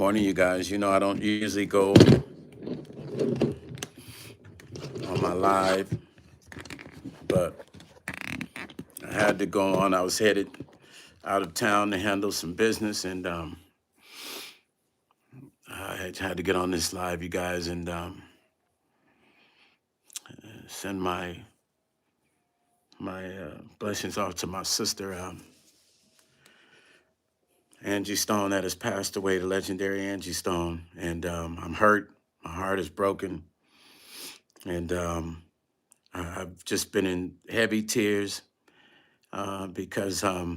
Morning, you guys. I don't usually go on my live, but I had to go on. I was headed out of town to handle some business, and I had to get on this live, you guys, and send my blessings off to my sister, Angie Stone, that has passed away, the legendary Angie Stone, and I'm hurt. My heart is broken, and I've just been in heavy tears because. I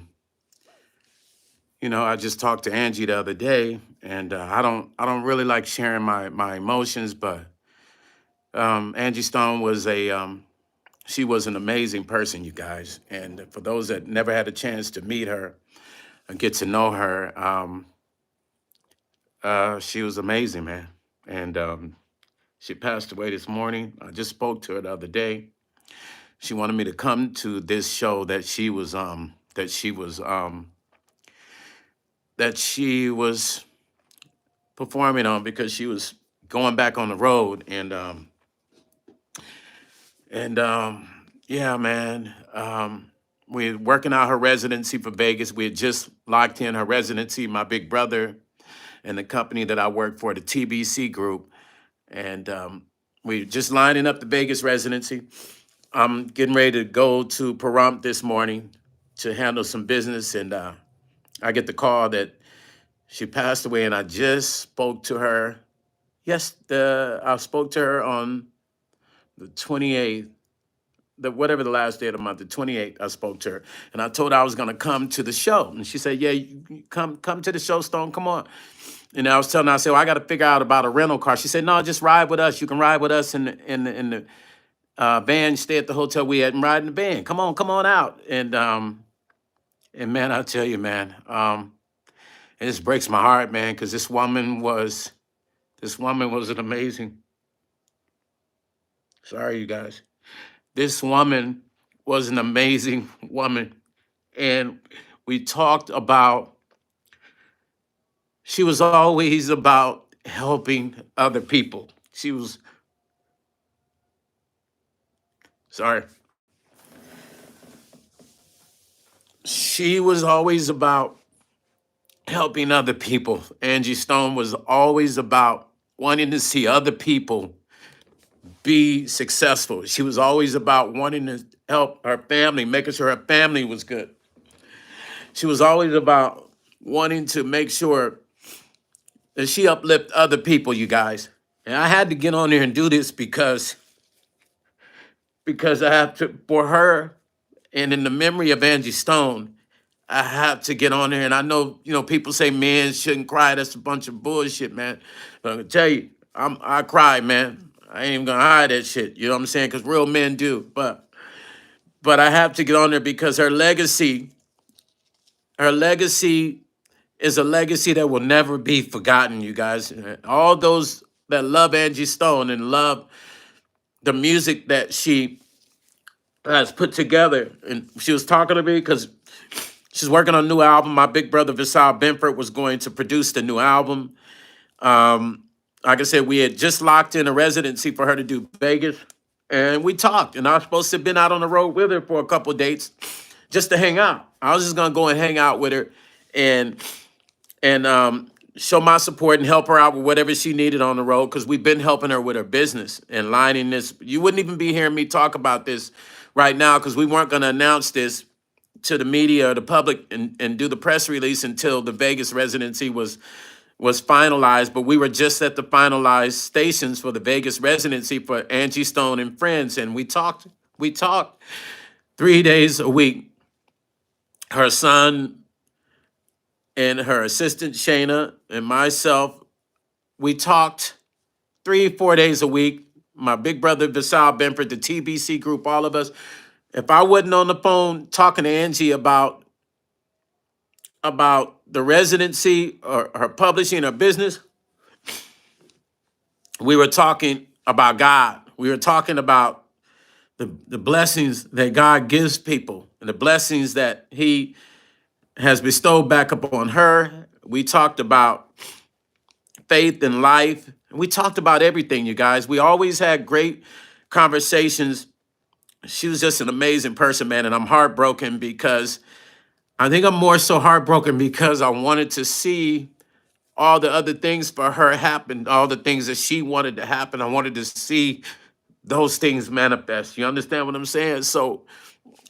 just talked to Angie the other day, and I don't really like sharing my emotions, but Angie Stone was she was an amazing person, you guys. And for those that never had a chance to meet her and get to know her, she was amazing, man. And she passed away this morning. I just spoke to her the other day. She wanted me to come to this show that she was performing on because she was going back on the road, and yeah, man, we're working out her residency for Vegas. We had just locked in her residency, my big brother and the company that I work for, the TBC group, and we're just lining up the Vegas residency. I'm getting ready to go to Pahrump this morning to handle some business, and I get the call that she passed away, and I just spoke to her. Yes, I spoke to her on the 28th, whatever the last day of the month, the 28th. I spoke to her, and I told her I was gonna come to the show, and she said, "Yeah, you come to the show, Stone. Come on." And I was telling her, I said, "Well, I got to figure out about a rental car." She said, "No, just ride with us. You can ride with us in the van. Stay at the hotel we at and ride in the van. Come on out." And man, I tell you, man, it just breaks my heart, man, because this woman was an amazing. Sorry, you guys. This woman was an amazing woman. And we talked about, she was always about helping other people. Sorry. She was always about helping other people. Angie Stone was always about wanting to see other people be successful. She was always about wanting to help her family, making sure her family was good. She was always about wanting to make sure that she uplift other people, you guys. And I had to get on there and do this because I have to, for her and in the memory of Angie Stone, I have to get on there. And I know, people say men shouldn't cry. That's a bunch of bullshit, man. But I'm gonna tell you, I cry, man. I ain't even gonna hide that shit. You know what I'm saying? Because real men do. But I have to get on there because her legacy is a legacy that will never be forgotten, you guys. All those that love Angie Stone and love the music that she has put together. And she was talking to me because she's working on a new album. My big brother Visal Benford was going to produce the new album. Like I said, we had just locked in a residency for her to do Vegas, and we talked. And I was supposed to have been out on the road with her for a couple of dates just to hang out. I was just gonna go and hang out with her and show my support and help her out with whatever she needed on the road because we've been helping her with her business and lining this. You wouldn't even be hearing me talk about this right now because we weren't going to announce this to the media or the public and do the press release until the Vegas residency was finalized. But we were just at the finalized stations for the Vegas residency for Angie Stone and friends, and we talked 3 days a week. Her son and her assistant Shayna and myself, we talked 3-4 days a week. My big brother Visal Benford, the TBC group, all of us. If I wasn't on the phone talking to Angie about the residency or her publishing or business, we were talking about God. We were talking about the blessings that God gives people and the blessings that He has bestowed back upon her. We talked about faith and life. We talked about everything, you guys. We always had great conversations. She was just an amazing person, man. And I'm heartbroken because I think I'm more so heartbroken because I wanted to see all the other things for her happen, all the things that she wanted to happen. I wanted to see those things manifest. You understand what I'm saying? So,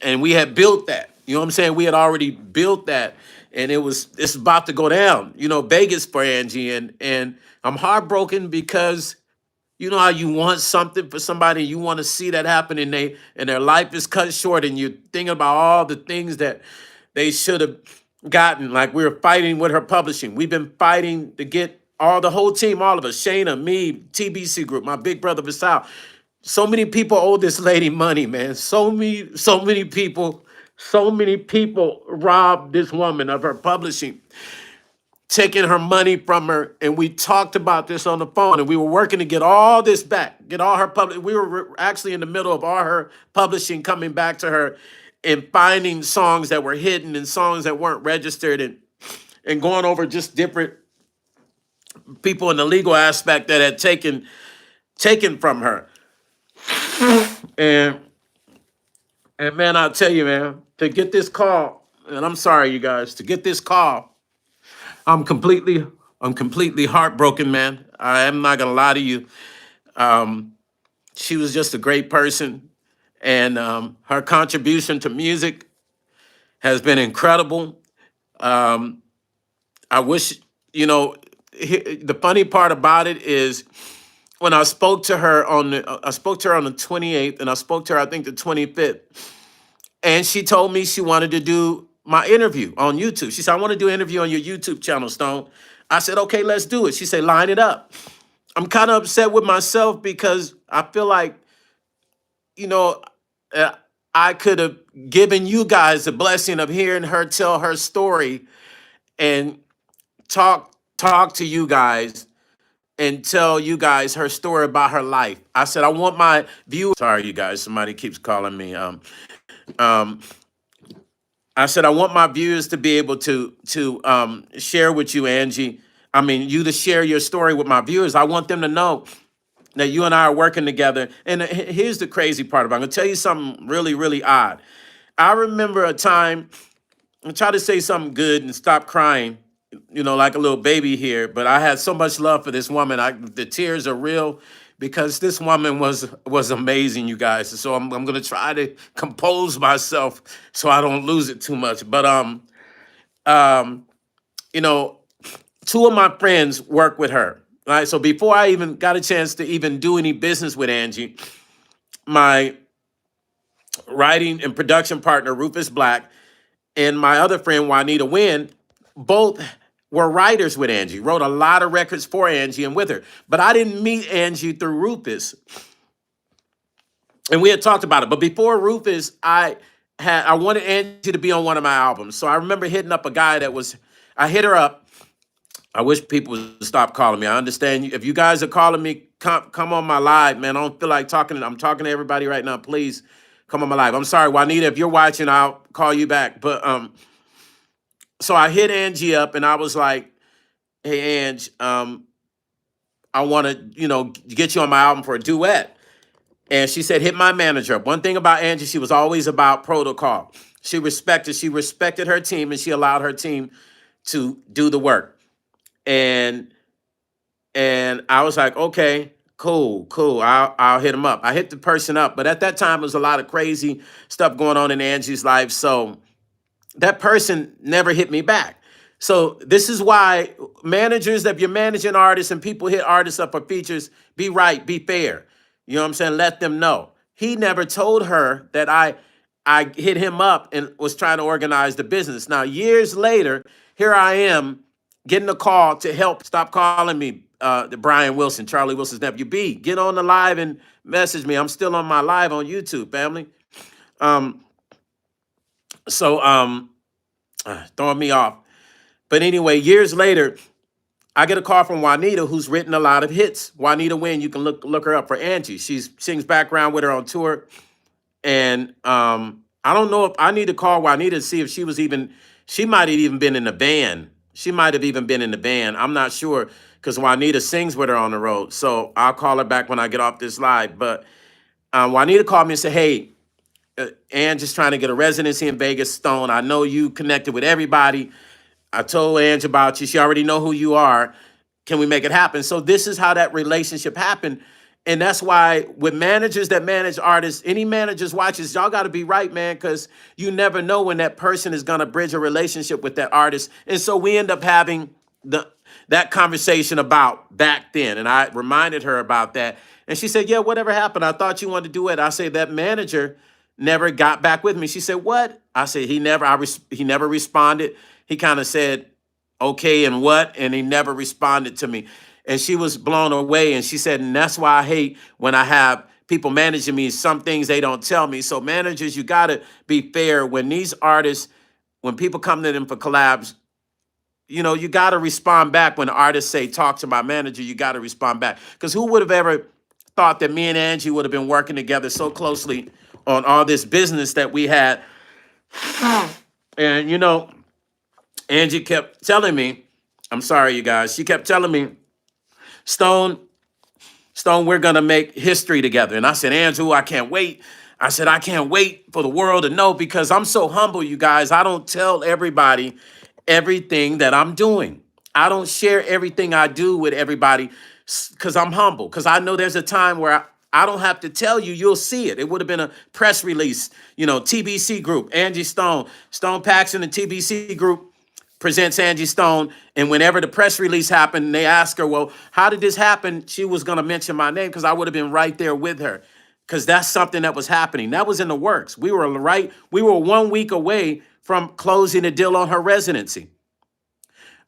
and we had built that. You know what I'm saying? We had already built that, and it's about to go down. You know, Vegas for Angie, and I'm heartbroken because you know how you want something for somebody, you want to see that happen, and their life is cut short, and you're thinking about all the things that they should have gotten. Like we were fighting with her publishing. We've been fighting to get all the whole team, all of us, Shayna, me, TBC Group, my big brother Vasal. So many people owe this lady money, man. So many people robbed this woman of her publishing, taking her money from her. And we talked about this on the phone, and we were working to get all this back, get all her public. We were actually in the middle of all her publishing coming back to her and finding songs that were hidden and songs that weren't registered, and going over just different people in the legal aspect that had taken from her. And man, I'll tell you, man, to get this call, and I'm sorry, you guys, to get this call, I'm completely heartbroken, man. I am not gonna lie to you. She was just a great person, and her contribution to music has been incredible. I wish, you know, the funny part about it is when I spoke to her on the 28th, and I spoke to her, I think, the 25th. And she told me she wanted to do my interview on YouTube. She said, I want to do an interview on your YouTube channel, Stone. I said, okay, let's do it. She said, line it up. I'm kind of upset with myself because I feel like, you know, uh, I could have given you guys the blessing of hearing her tell her story and talk to you guys and tell you guys her story about her life. I said, I want my viewers. Sorry, you guys. Somebody keeps calling me. Um, I said, I want my viewers to be able to share with you, Angie. I mean, you to share your story with my viewers. I want them to know that you and I are working together. And here's the crazy part about it. I'm going to tell you something really, really odd. I remember a time, I try to say something good and stop crying, you know, like a little baby here. But I had so much love for this woman. The tears are real because this woman was amazing, you guys. So I'm gonna try to compose myself so I don't lose it too much. But um, you know, two of my friends work with her. Right. So before I even got a chance to even do any business with Angie, my writing and production partner, Rufus Black, and my other friend, Juanita Wynn, both were writers with Angie, wrote a lot of records for Angie and with her. But I didn't meet Angie through Rufus. And we had talked about it. But before Rufus, I wanted Angie to be on one of my albums. So I remember hitting up a guy I hit her up. I wish people would stop calling me. I understand if you guys are calling me, come on my live, man. I don't feel like talking. I'm talking to everybody right now. Please come on my live. I'm sorry, Juanita, if you're watching, I'll call you back. But so I hit Angie up and I was like, hey, Ange, I want to, get you on my album for a duet. And she said, hit my manager up. One thing about Angie, she was always about protocol. She respected her team, and she allowed her team to do the work. And I was like, okay, cool. I'll hit him up. I hit the person up. But at that time, there was a lot of crazy stuff going on in Angie's life. So that person never hit me back. So this is why managers, if you're managing artists and people hit artists up for features, be right, be fair. You know what I'm saying? Let them know. He never told her that I hit him up and was trying to organize the business. Now, years later, here I am getting a call to help. Stop calling me, the Brian Wilson, Charlie Wilson's nephew. B, get on the live and message me. I'm still on my live on YouTube, family. Throwing me off. But anyway, years later, I get a call from Juanita, who's written a lot of hits. Juanita Wynn, you can look her up for Angie. She sings background with her on tour. And I don't know if I need to call Juanita to see if she might have even been in the band. She might have even been in the band. I'm not sure. because Juanita sings with her on the road. So I'll call her back when I get off this live. But Juanita called me and said, hey, Ange is trying to get a residency in Vegas, Stone. I know you connected with everybody. I told Ange about you. She already know who you are. Can we make it happen? So this is how that relationship happened. And that's why with managers that manage artists, any managers watches, y'all got to be right, man, because you never know when that person is going to bridge a relationship with that artist. And so we end up having that conversation about back then. And I reminded her about that. And she said, yeah, whatever happened? I thought you wanted to do it. I said, that manager never got back with me. She said, what? I said, he never responded. He kind of said, okay, and what? And he never responded to me. And she was blown away. And she said, and that's why I hate when I have people managing me. Some things they don't tell me. So managers, you got to be fair. When these artists, when people come to them for collabs, you know, you got to respond back. When the artists say, talk to my manager, you got to respond back. Because who would have ever thought that me and Angie would have been working together so closely on all this business that we had? And, you know, Angie kept telling me, I'm sorry, you guys. She kept telling me, Stone, we're going to make history together. And I said, Andrew, I can't wait. I said, I can't wait for the world to know, because I'm so humble, you guys. I don't tell everybody everything that I'm doing. I don't share everything I do with everybody because I'm humble, because I know there's a time where I don't have to tell you, you'll see it. It would have been a press release, you know, TBC Group, Angiestone, Stone Paxton and TBC Group presents Angiestone. And whenever the press release happened, they asked her, well, how did this happen? She was going to mention my name because I would have been right there with her, because that's something that was happening. That was in the works. We were 1 week away from closing a deal on her residency.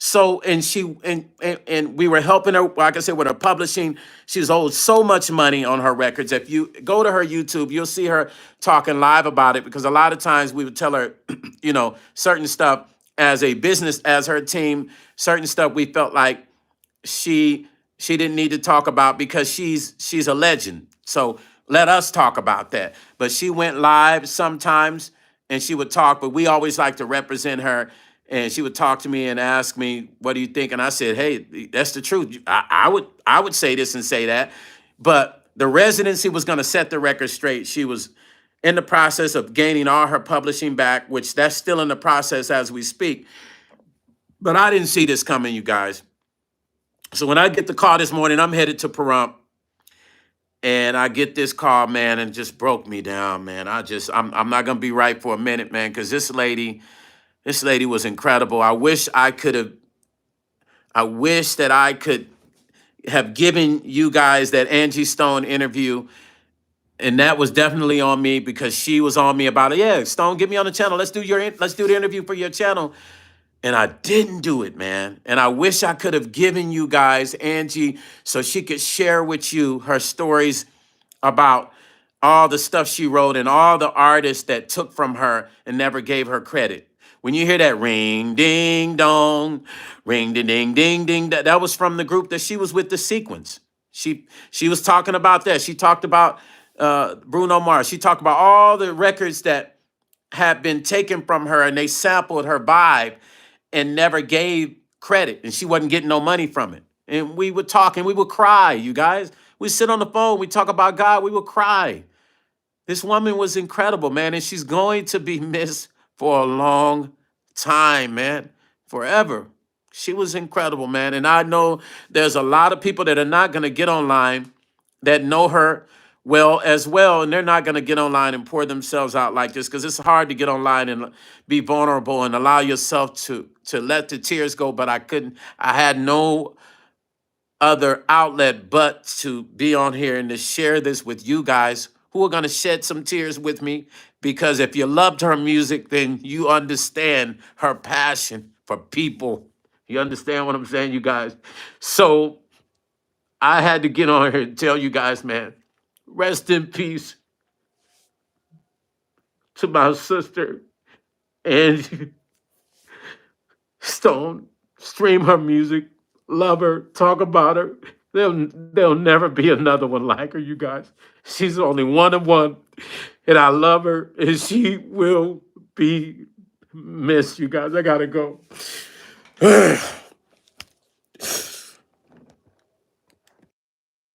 So, and she, and we were helping her, like I said, with her publishing. She's owed so much money on her records. If you go to her YouTube, you'll see her talking live about it, because a lot of times we would tell her, you know, certain stuff as a business, as her team, certain stuff we felt like she didn't need to talk about because she's a legend. So let us talk about that. But she went live sometimes and she would talk, but we always like to represent her. And she would talk to me and ask me, what do you think? And I said, hey, that's the truth. I would say this and say that. But the residency was going to set the record straight. She was in the process of gaining all her publishing back, which that's still in the process as we speak. But I didn't see this coming, you guys. So when I get the call this morning, I'm headed to Pahrump. And I get this call, man, and just broke me down, man. I'm not going to be right for a minute, man, because this lady was incredible. I wish that I could have given you guys that Angiestone interview. And that was definitely on me, because she was on me about it. Yeah, Stone, get me on the channel. Let's do the interview for your channel. And I didn't do it, man. And I wish I could have given you guys Angie so she could share with you her stories about all the stuff she wrote and all the artists that took from her and never gave her credit. When you hear that ring, ding, dong, ring, ding, ding, ding, ding, that was from the group that she was with, The Sequence. She was talking about that. She talked about Bruno Mars. She talked about all the records that had been taken from her, and they sampled her vibe and never gave credit, and she wasn't getting no money from it. And we would talk and we would cry, you guys. We sit on the phone, we talk about God, we would cry. This woman was incredible, man, and she's going to be missed for a long time, man, forever. She was incredible, man. And I know there's a lot of people that are not going to get online that know her well as well, and they're not going to get online and pour themselves out like this, because it's hard to get online and be vulnerable and allow yourself to let the tears go. But I had no other outlet but to be on here and to share this with you guys who are going to shed some tears with me, because if you loved her music, then you understand her passion for people. You understand what I'm saying, you guys? So I had to get on here and tell you guys, man, rest in peace to my sister, Angie Stone. Stream her music, love her, talk about her. There'll never be another one like her, you guys. She's only one of one, and I love her, and she will be missed, you guys. I gotta go.